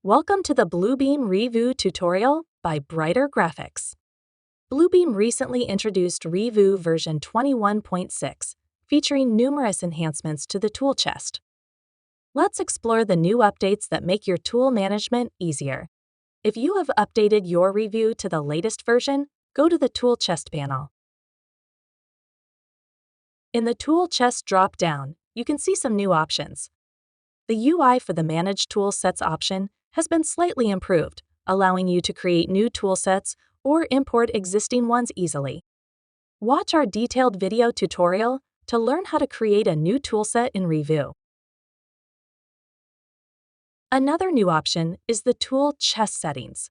Welcome to the Bluebeam Revu tutorial by Brighter Graphics. Bluebeam recently introduced Revu version 21.6, featuring numerous enhancements to the tool chest. Let's explore the new updates that make your tool management easier. If you have updated your Revu to the latest version, go to the tool chest panel. In the tool chest drop-down, you can see some new options. The UI for the Manage Tool Sets option has been slightly improved, allowing you to create new tool sets or import existing ones easily. Watch our detailed video tutorial to learn how to create a new toolset in Revu. Another new option is the tool chest settings.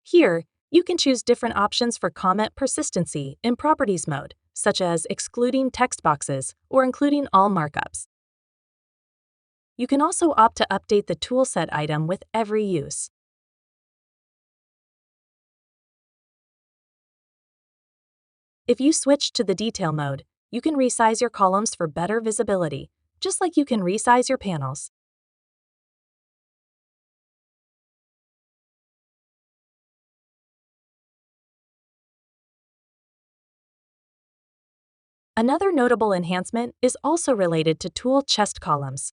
Here, you can choose different options for comment persistency in properties mode, such as excluding text boxes or including all markups. You can also opt to update the toolset item with every use. If you switch to the detail mode, you can resize your columns for better visibility, just like you can resize your panels. Another notable enhancement is also related to tool chest columns.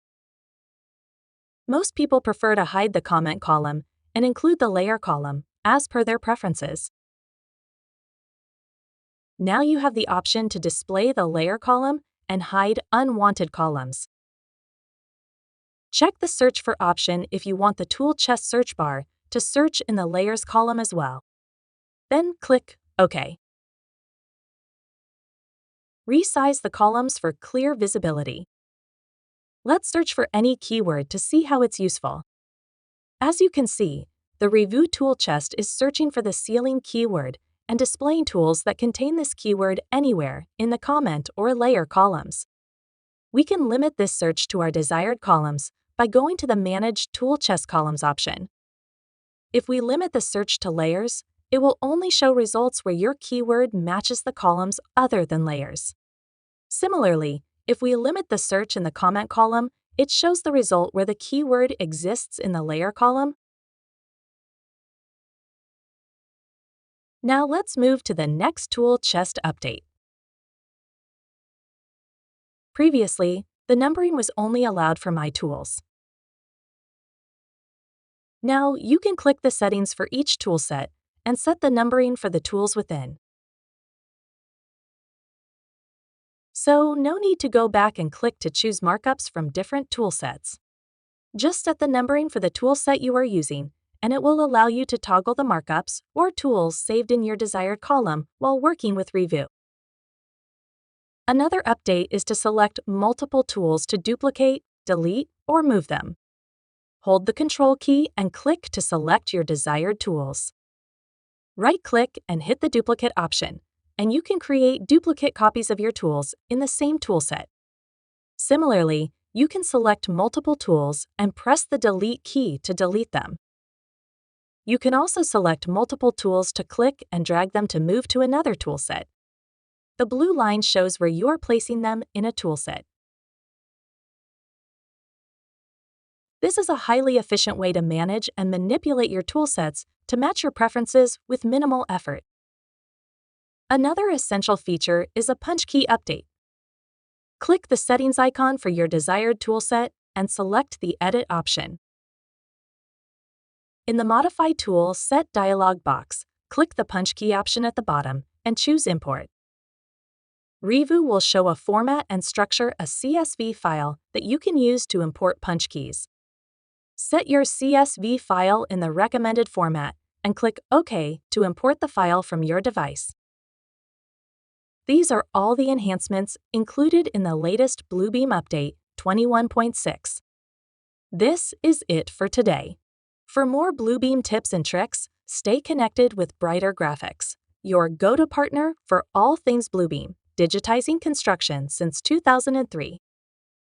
Most people prefer to hide the comment column and include the layer column, as per their preferences. Now you have the option to display the layer column and hide unwanted columns. Check the Search For option if you want the tool chest search bar to search in the Layers column as well. Then click OK. Resize the columns for clear visibility. Let's search for any keyword to see how it's useful. As you can see, the Revu tool chest is searching for the ceiling keyword and displaying tools that contain this keyword anywhere in the comment or layer columns. We can limit this search to our desired columns by going to the Manage Tool Chest Columns option. If we limit the search to layers, it will only show results where your keyword matches the columns other than layers. Similarly, if we limit the search in the comment column, it shows the result where the keyword exists in the layer column. Now let's move to the next tool chest update. Previously, the numbering was only allowed for My Tools. Now you can click the settings for each toolset and set the numbering for the tools within. So no need to go back and click to choose markups from different toolsets. Just set the numbering for the toolset you are using, and it will allow you to toggle the markups or tools saved in your desired column while working with Revu. Another update is to select multiple tools to duplicate, delete, or move them. Hold the Control key and click to select your desired tools. Right-click and hit the duplicate option, and you can create duplicate copies of your tools in the same toolset. Similarly, you can select multiple tools and press the Delete key to delete them. You can also select multiple tools to click and drag them to move to another toolset. The blue line shows where you are placing them in a toolset. This is a highly efficient way to manage and manipulate your toolsets to match your preferences with minimal effort. Another essential feature is a punch key update. Click the settings icon for your desired toolset and select the Edit option. In the Modify Tool Set dialog box, click the punch key option at the bottom and choose Import. Revu will show a format and structure a CSV file that you can use to import punch keys. Set your CSV file in the recommended format and click OK to import the file from your device. These are all the enhancements included in the latest Bluebeam Update 21.6. This is it for today. For more Bluebeam tips and tricks, stay connected with Brighter Graphics, your go-to partner for all things Bluebeam, digitizing construction since 2003.